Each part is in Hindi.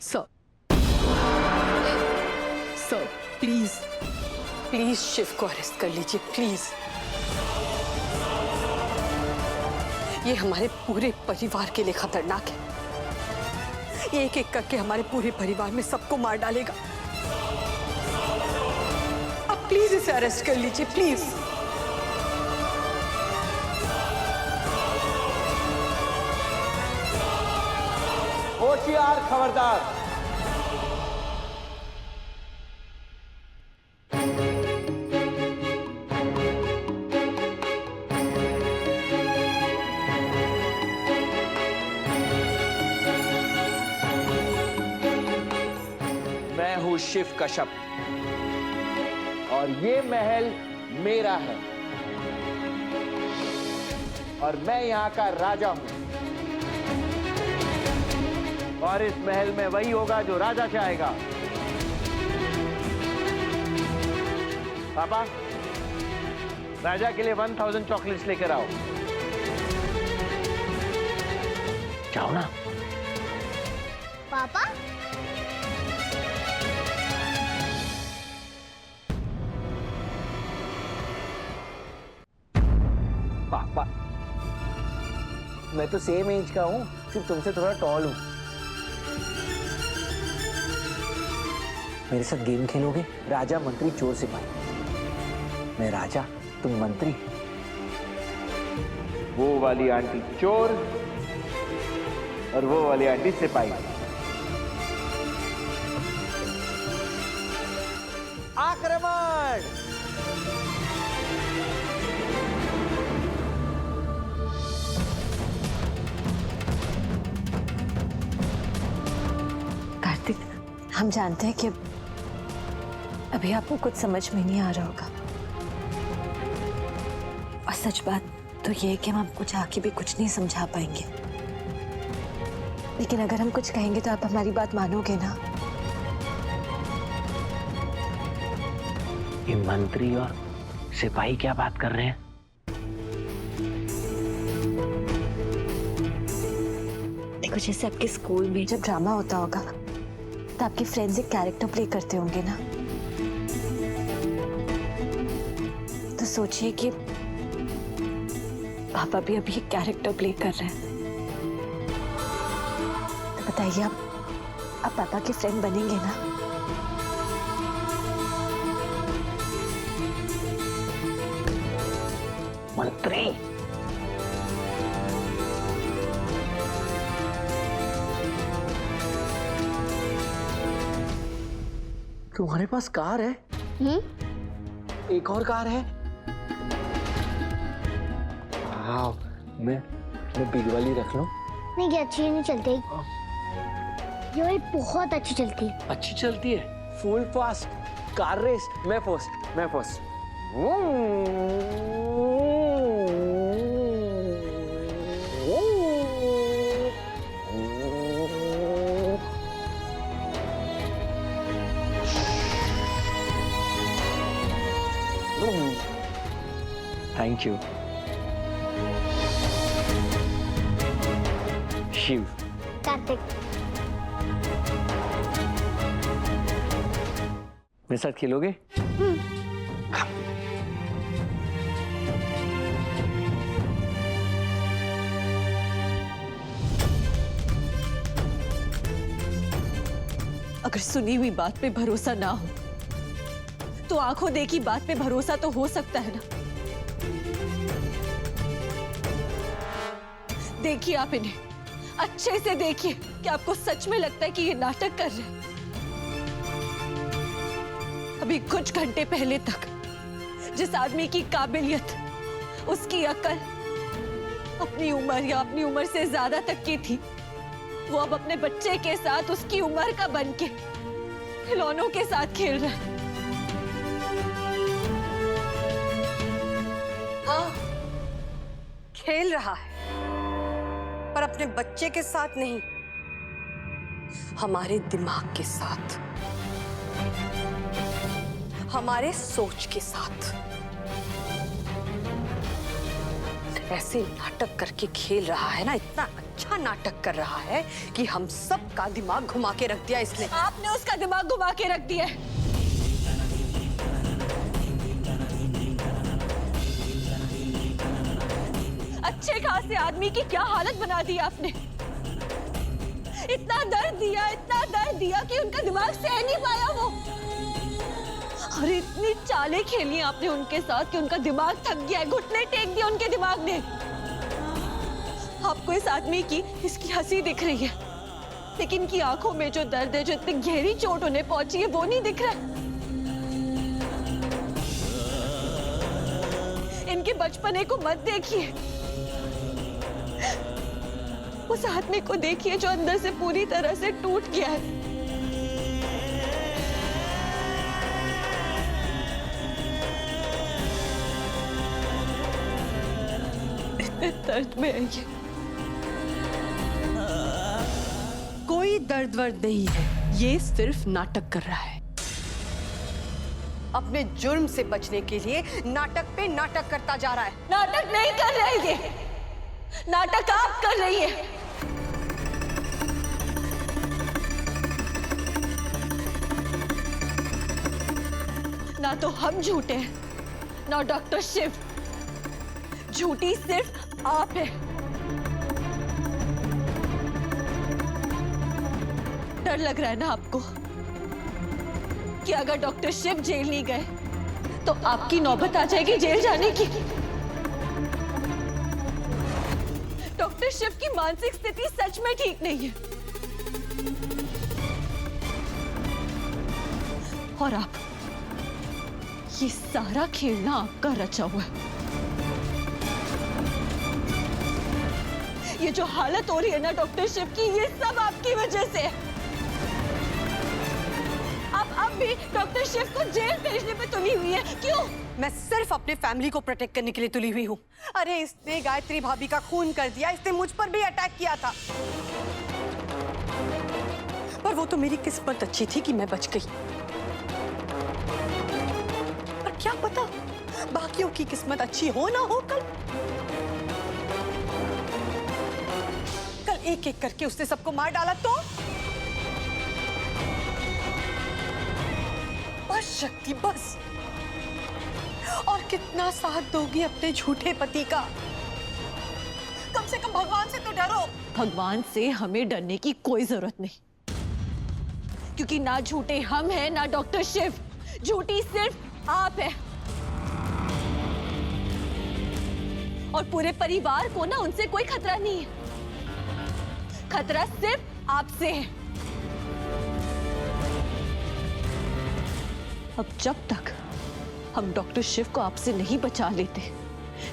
Sir, sir please please Shiv को अरेस्ट कर लीजिए प्लीज। ये हमारे पूरे परिवार के लिए खतरनाक है। ये एक एक करके हमारे पूरे परिवार में सबको मार डालेगा। आप प्लीज इसे अरेस्ट कर लीजिए प्लीज। होशियार, खबरदार। मैं हूं शिव कश्यप और ये महल मेरा है और मैं यहां का राजा हूं और इस महल में वही होगा जो राजा चाहेगा। पापा, राजा के लिए 1000 चॉकलेट्स लेकर आओ। जाओ ना। पापा, पापा, मैं तो सेम एज का हूं, सिर्फ तुमसे थोड़ा टॉल हूं। मेरे साथ गेम खेलोगे? राजा, मंत्री, चोर, सिपाही। मैं राजा, तुम मंत्री। वो वाली आंटी चोर और वो वाली आंटी सिपाही। आक्रमण! कार्तिक, हम जानते हैं कि अभी आपको कुछ समझ में नहीं आ रहा होगा और सच बात तो ये है कि हम आपको चाह के भी कुछ नहीं समझा पाएंगे, लेकिन अगर हम कुछ कहेंगे तो आप हमारी बात मानोगे ना? ये मंत्री और सिपाही क्या बात कर रहे हैं? देखो, जैसे आपके स्कूल में जब ड्रामा होता होगा तो आपके फ्रेंड्स एक कैरेक्टर प्ले करते होंगे ना, तो सोचिए कि पापा भी अभी एक कैरेक्टर प्ले कर रहे हैं। तो बताइए, आप पापा के फ्रेंड बनेंगे ना? मंत्री, तुम्हारे पास कार है? एक और कार है? वाह, मैं बिग वाली रख लूं? नहीं, ये अच्छी नहीं चलती। ये वाली बहुत अच्छी चलती है। अच्छी चलती है, फुल फास्ट कार रेस। मैं first. Thank you Shiv. Kartik, मेरे साथ खेलोगे? अगर सुनी हुई बात पे भरोसा ना हो तो आंखों देखी बात पे भरोसा तो हो सकता है ना। देखिए, आप इन्हें अच्छे से देखिए कि आपको सच में लगता है कि ये नाटक कर रहे हैं। अभी कुछ घंटे पहले तक जिस आदमी की काबिलियत, उसकी अकल अपनी उम्र या अपनी उम्र से ज्यादा तक की थी, वो अब अपने बच्चे के साथ उसकी उम्र का बनके खिलौनों के साथ खेल रहा है। हाँ, खेल रहा है, पर अपने बच्चे के साथ नहीं, हमारे दिमाग के साथ, हमारे सोच के साथ। ऐसे नाटक करके खेल रहा है ना, इतना अच्छा नाटक कर रहा है कि हम सब का दिमाग घुमा के रख दिया इसने। आपने उसका दिमाग घुमा के रख दिया है। अच्छे खासे आदमी की क्या हालत बना दी आपने। इतना दर्द दिया कि उनका दिमाग सह नहीं पाया वो। और इतनी चालें खेली आपने उनके साथ कि उनका दिमाग थक गया है, घुटने टेक दिया उनके दिमाग ने। आपको इस आदमी की इसकी हंसी दिख रही है, लेकिन इनकी आंखों में जो दर्द है, जो इतनी गहरी चोट उन्हें पहुंची है, वो नहीं दिख रहा है। इनके बचपने को मत देखिए, उस आदमी को देखिए जो अंदर से पूरी तरह से टूट गया है। इतने दर्द में है ये। कोई दर्द वर्द नहीं है, ये सिर्फ नाटक कर रहा है। अपने जुर्म से बचने के लिए नाटक पे नाटक करता जा रहा है। नाटक नहीं कर रहे ये, नाटक आप कर रही है। ना तो हम झूठे हैं, ना डॉक्टर शिव। झूठी सिर्फ आप है। डर लग रहा है ना आपको कि अगर डॉक्टर शिव जेल नहीं गए तो आपकी नौबत आ जाएगी जेल जाने की। डॉक्टर शिव की मानसिक स्थिति सच में ठीक नहीं है। और आप, ये सारा खेलना आपका रचा हुआ है। ये जो हालत हो रही है ना डॉक्टर शिव की, ये सब आपकी वजह से है। आप अब भी डॉक्टर शिव को जेल भेजने पे तुली हुई है। क्यों? मैं सिर्फ अपने फैमिली को प्रोटेक्ट करने के लिए तुली हुई हूँ। अरे इसने गायत्री भाभी का खून कर दिया, इसने मुझ पर भी अटैक किया था। पर वो तो मेरी किस्मत अच्छी थी कि मैं बच गई। पर क्या पता बाकियों की किस्मत अच्छी हो ना हो। कल एक एक करके उसने सबको मार डाला तो। बस शक्ति बस। और कितना साथ दोगी अपने झूठे पति का? कम से कम भगवान से तो डरो। भगवान से हमें डरने की कोई जरूरत नहीं, क्योंकि ना झूठे हम हैं ना डॉक्टर शिव। झूठी सिर्फ आप है। और पूरे परिवार को ना उनसे कोई खतरा नहीं है। खतरा सिर्फ आपसे है। अब जब तक हम डॉक्टर शिव को आपसे नहीं बचा लेते,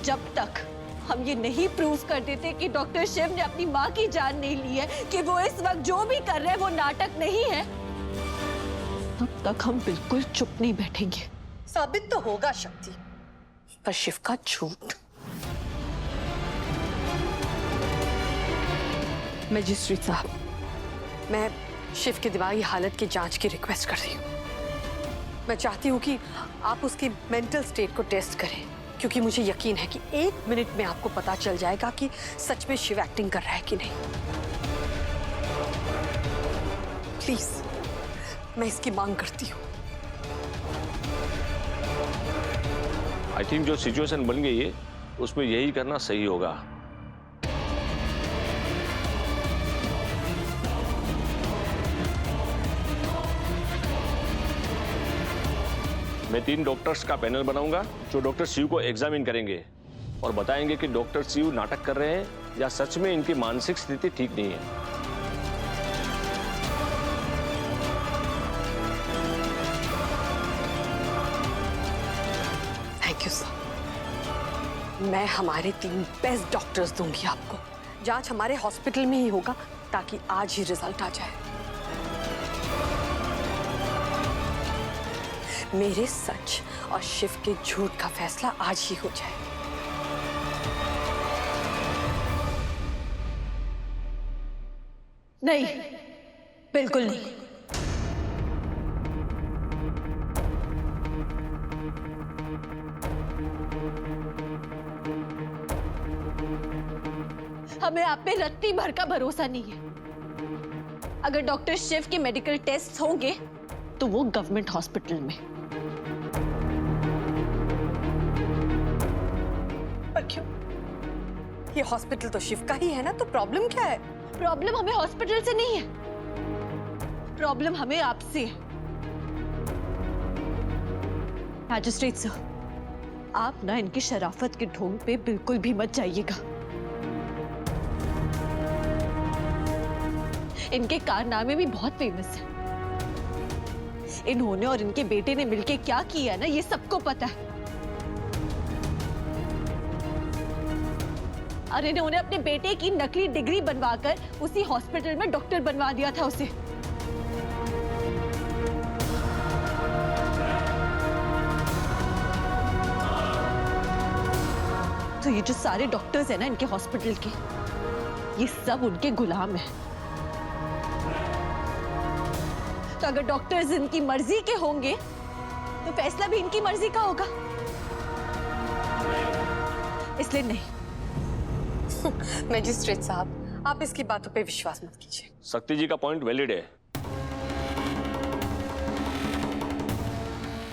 जब तक हम ये नहीं प्रूव कर देते कि डॉक्टर शिव ने अपनी माँ की जान नहीं ली है, कि वो इस वक्त जो भी कर रहे हैं वो नाटक नहीं है, तब तक हम बिल्कुल चुप नहीं बैठेंगे। साबित तो होगा शक्ति, पर शिव का झूठ। मजिस्ट्रेट साहब, मैं शिव की दिमागी हालत की जांच की रिक्वेस्ट कर रही हूँ। मैं चाहती हूँ कि आप उसकी मेंटल स्टेट को टेस्ट करें, क्योंकि मुझे यकीन है कि 1 मिनट में आपको पता चल जाएगा कि सच में शिव एक्टिंग कर रहा है कि नहीं। प्लीज, मैं इसकी मांग करती हूँ। आई थिंक जो सिचुएशन बन गई है उसमें यही करना सही होगा। मैं 3 डॉक्टर्स का पैनल बनाऊंगा जो डॉक्टर शिव को एग्जामिन करेंगे और बताएंगे कि डॉक्टर शिव नाटक कर रहे हैं या सच में इनकी मानसिक स्थिति ठीक नहीं है। Thank you sir. मैं हमारे 3 बेस्ट डॉक्टर्स दूंगी आपको। जांच हमारे हॉस्पिटल में ही होगा ताकि आज ही रिजल्ट आ जाए। मेरे सच और शिव के झूठ का फैसला आज ही हो जाए। नहीं, बिल्कुल नहीं। हमें आप पे रत्ती भर का भरोसा नहीं है। अगर डॉक्टर शिव के मेडिकल टेस्ट होंगे तो वो गवर्नमेंट हॉस्पिटल में। पर क्यों? ये हॉस्पिटल तो शिव का ही है ना, तो प्रॉब्लम क्या है? प्रॉब्लम हमें हॉस्पिटल से नहीं है, प्रॉब्लम हमें आपसे है। मैजिस्ट्रेट सर, आप ना इनकी शराफत के ढोंग पे बिल्कुल भी मत जाइएगा। इनके कारनामे भी बहुत फेमस है। इन्होंने और इनके बेटे ने मिलके क्या किया ना, ये सबको पता है। और इन्होंने अपने बेटे की नकली डिग्री बनवाकर उसी हॉस्पिटल में डॉक्टर बनवा दिया था उसे। तो ये जो सारे डॉक्टर्स हैं ना इनके हॉस्पिटल के, ये सब उनके गुलाम हैं। तो अगर डॉक्टर्स इनकी मर्जी के होंगे तो फैसला भी इनकी मर्जी का होगा, इसलिए नहीं। मैजिस्ट्रेट साहब, आप इसकी बातों पे विश्वास मत कीजिए। शक्ति जी का पॉइंट वैलिड है।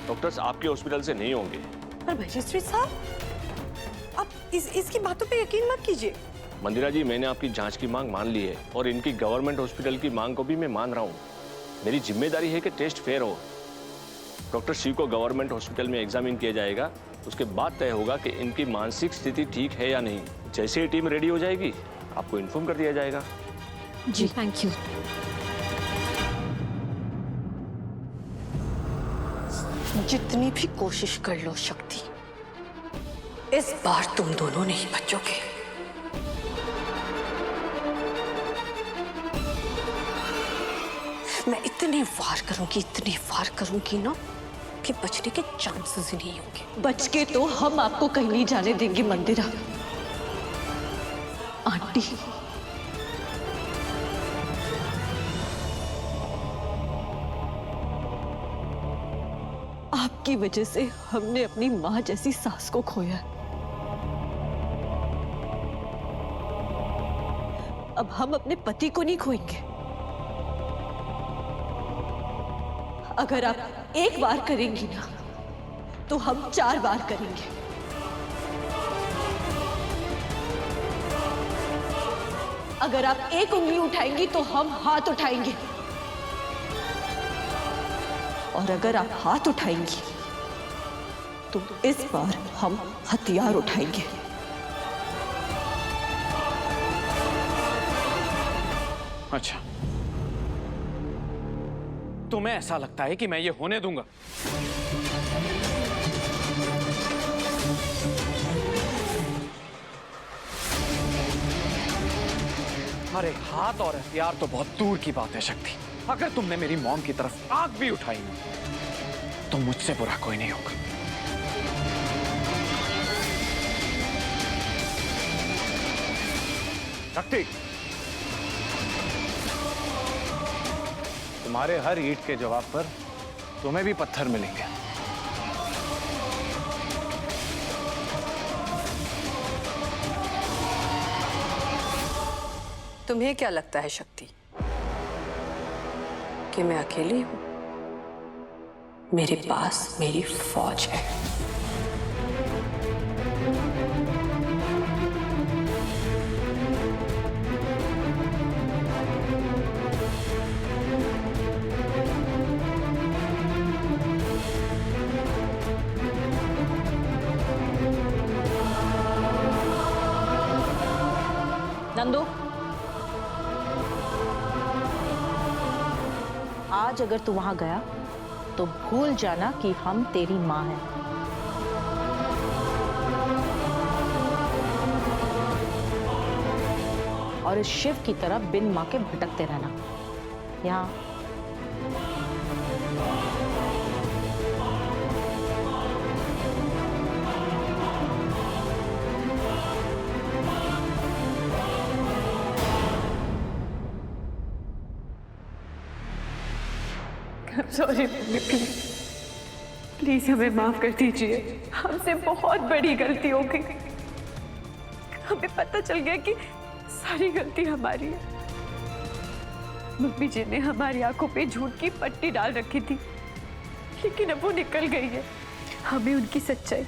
डॉक्टर्स आपके हॉस्पिटल से नहीं होंगे। पर मैजिस्ट्रेट साहब, आप इसकी बातों पे यकीन मत कीजिए। मंदिरा जी, मैंने आपकी जांच की मांग मान ली है और इनकी गवर्नमेंट हॉस्पिटल की मांग को भी मैं मान रहा हूँ। मेरी जिम्मेदारी है कि टेस्ट फेयर हो। डॉक्टर शिव को गवर्नमेंट हॉस्पिटल में एग्जामिन किया जाएगा, उसके बाद तय होगा कि इनकी मानसिक स्थिति ठीक है या नहीं। जैसे ही टीम रेडी हो जाएगी आपको इन्फॉर्म कर दिया जाएगा। जी थैंक यू। जितनी भी कोशिश कर लो शक्ति, इस बार तुम दोनों नहीं बचोगे। मैं इतने वार करूंगी ना कि बचने के चांसेस ही नहीं होंगे। बच के तो हम आपको कहीं नहीं जाने देंगे मंदिरा। आंटी, आपकी वजह से हमने अपनी माँ जैसी सास को खोया। अब हम अपने पति को नहीं खोएंगे। अगर आप एक बार करेंगी ना तो हम 4 बार करेंगे। अगर आप एक उंगली उठाएंगी तो हम हाथ उठाएंगे, और अगर आप हाथ उठाएंगी तो इस बार हम हथियार उठाएंगे। अच्छा, तुम्हें ऐसा लगता है कि मैं ये होने दूंगा? अरे हाथ और हथियार तो बहुत दूर की बात है शक्ति। अगर तुमने मेरी मॉम की तरफ आंख भी उठाई ना तो मुझसे बुरा कोई नहीं होगा। शक्ति, तुम्हारे हर ईंट के जवाब पर तुम्हें भी पत्थर मिलेंगे। तुम्हें क्या लगता है शक्ति कि मैं अकेली हूं? मेरे पास मेरी फौज है। नंदू, आज अगर तू वहां गया तो भूल जाना कि हम तेरी मां हैं। और इस शिव की तरह बिन मां के भटकते रहना। यहाँ सॉरी प्लीज हमें माफ कर दीजिए। हमसे बहुत बड़ी गलती हो गई। हमें पता चल गया कि सारी गलती हमारी है। मम्मी जी ने हमारी आंखों पे झूठ की पट्टी डाल रखी थी, लेकिन अब वो निकल गई है। हमें उनकी सच्चाई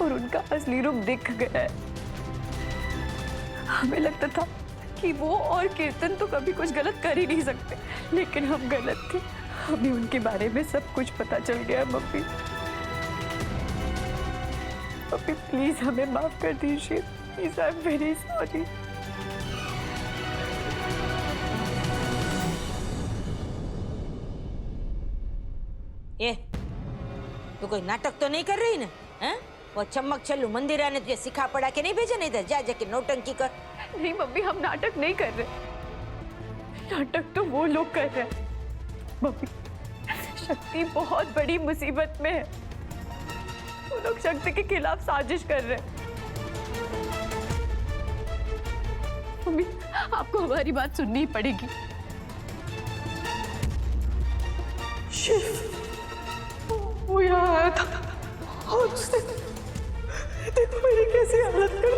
और उनका असली रूप दिख गया है। हमें लगता था कि वो और कीर्तन तो कभी कुछ गलत कर ही नहीं सकते, लेकिन हम गलत थे। हमें उनके बारे में सब कुछ पता चल गया। मम्मी मम्मी प्लीज हमें माफ कर दीजिए। Please I am very sorry. ए, तू कोई नाटक तो नहीं कर रही ना? हैं? वो चम्मक छल्लू मंदिरा ने तुझे सिखा पढ़ा के नहीं भेजा? नहीं था जा जाके नौटंकी कर। नहीं मम्मी, हम नाटक नहीं कर रहे। नाटक तो वो लोग कर रहे हैं। मम्मी, शक्ति बहुत बड़ी मुसीबत में है। वो लोग शक्ति के खिलाफ साजिश कर रहे हैं। मम्मी, आपको हमारी बात सुननी ही पड़ेगी। शिव वो यहाँ आया था और उसने देखो मेरी कैसी हालत कर।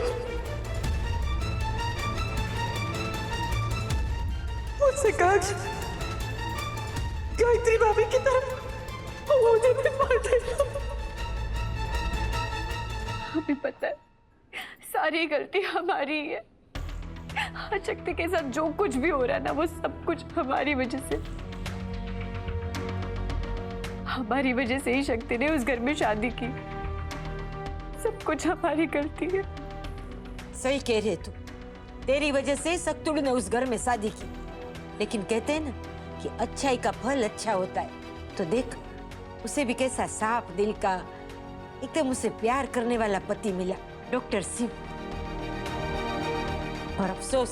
मुझसे कहा गायत्री भाभी की तरह वो मुझे भी मार देगा। हमें पता है सारी गलती हमारी है। शक्ति के साथ जो कुछ भी हो रहा है ना, वो सब कुछ हमारी वजह से। हमारी वजह से ही शक्ति ने उस घर में शादी की। सब कुछ हमारी गलती है। सही कह रहे तू। तेरी वजह से सक्तुड़ ने उस घर में शादी की। लेकिन कहते हैं ना कि अच्छाई का फल अच्छा होता है। तो देख, उसे भी कैसा साफ दिल का, एकदम उसे प्यार करने वाला पति मिला, डॉक्टर शिव। और अफसोस,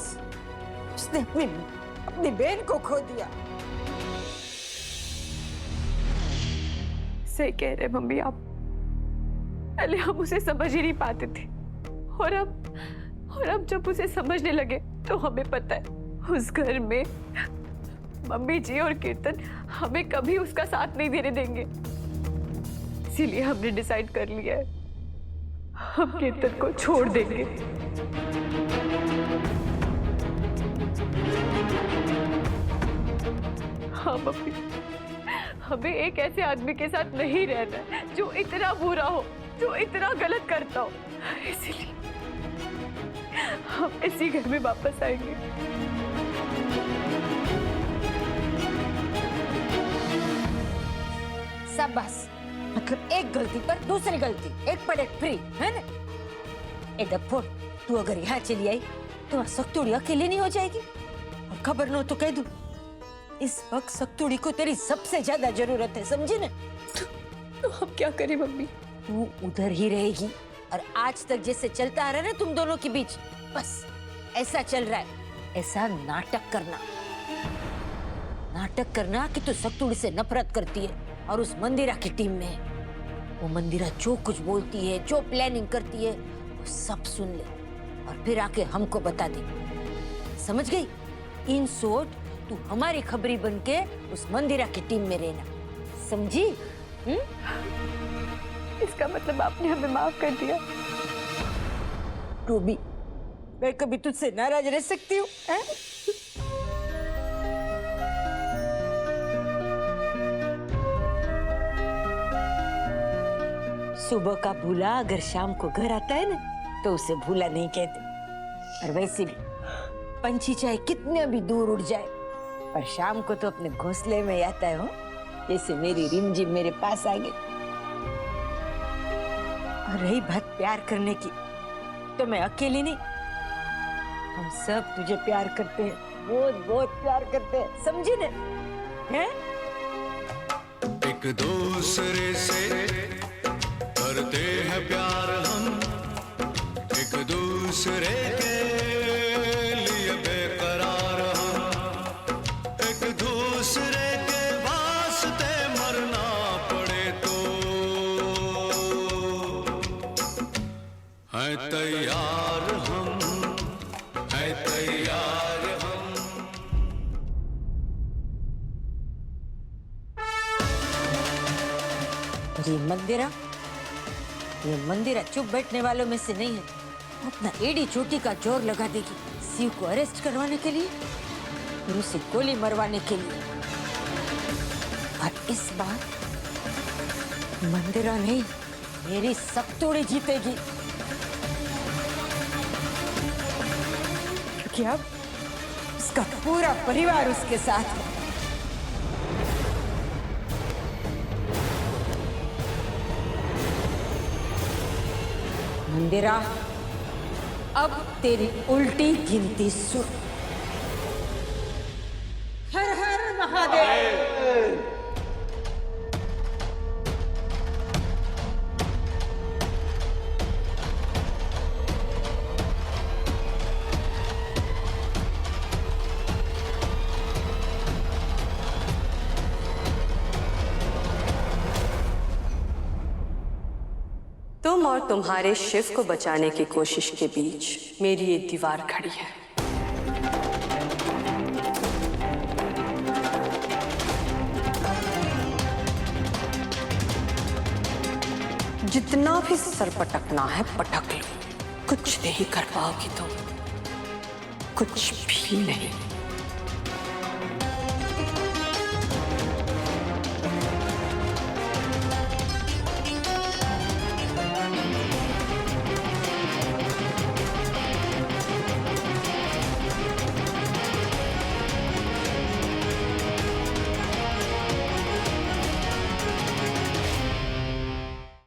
उसने अपनी बहन को खो दिया। सही कह रहे मम्मी आप। पहले हम उसे समझ ही नहीं पाते थे, और अब जब उसे समझने लगे तो हमें पता है उस घर में मम्मी जी और कीर्तन हमें कभी उसका साथ नहीं देने देंगे। इसीलिए हमने डिसाइड कर लिया है, हम कीर्तन को छोड़ देंगे। हाँ मम्मी, हमें एक ऐसे आदमी के साथ नहीं रहना है जो इतना बुरा हो, जो इतना गलत करता हो। इसीलिए हम इसी घर में वापस आएंगे। शाबाश, मतलब एक गलती पर दूसरी गलती, एक पर एक फ्री, है ना? ए डफोड़, तू अगर यहाँ चली आई तो सक्तुड़ी अकेली नहीं हो जाएगी। और खबर न तो कह दूं, इस वक्त सक्तुड़ी को तेरी सबसे ज्यादा जरूरत है, समझी ना? तो हम क्या करें मम्मी? तू उधर ही रहेगी, और आज तक जैसे चलता आ रहा है ना तुम दोनों के बीच, बस ऐसा चल रहा है। ऐसा नाटक करना कि तू सक्तुड़ी से नफरत करती है और उस मंदिरा की टीम में है। वो मंदिरा जो कुछ बोलती है, जो प्लानिंग करती है, वो सब सुन ले और फिर आके हमको बता दे। समझ गई? इन शॉर्ट, तू हमारी खबरी बनके उस मंदिरा की टीम में रहना, समझी? इसका मतलब आपने हमें माफ कर दिया? रूबी, मैं कभी तुझसे नाराज रह सकती हूँ? सुबह का भूला अगर शाम को घर आता है ना, तो उसे भूला नहीं कहते। और वैसे भी पंछी चाहे कितने भी दूर उड़ जाए, पर शाम को तो अपने घोंसले में आता है। हो, जैसे मेरी रिमझिम मेरे पास आ गई। और रही बात प्यार करने की, तो मैं अकेली नहीं, हम सब तुझे प्यार करते हैं, बहुत बहुत प्यार करते हैं, समझी ना? हैं? एक दूसरे से करते हैं प्यार हम, एक दूसरे के लिए बेकरार हम, एक दूसरे के वास्ते मरना पड़े तो है तैयार हम, है तैयार हम। ये मंदिरा चुप बैठने वालों में से नहीं है। अपना एड़ी चोटी का जोर लगा देगी, शिव को अरेस्ट करवाने के लिए और उसे गोली मरवाने के लिए। और इस बार मंदिरा नहीं, मेरी सख्तोड़ी जीतेगी, क्योंकि अब उसका पूरा परिवार उसके साथ है। मंदिरा, अब तेरी उल्टी गिनती शुरू। हर हर महादेव। तुम और तुम्हारे शिव को बचाने की कोशिश के बीच मेरी ये दीवार खड़ी है। जितना भी सर पटकना है पटक लो, कुछ नहीं कर पाओगी तुम, कुछ भी नहीं।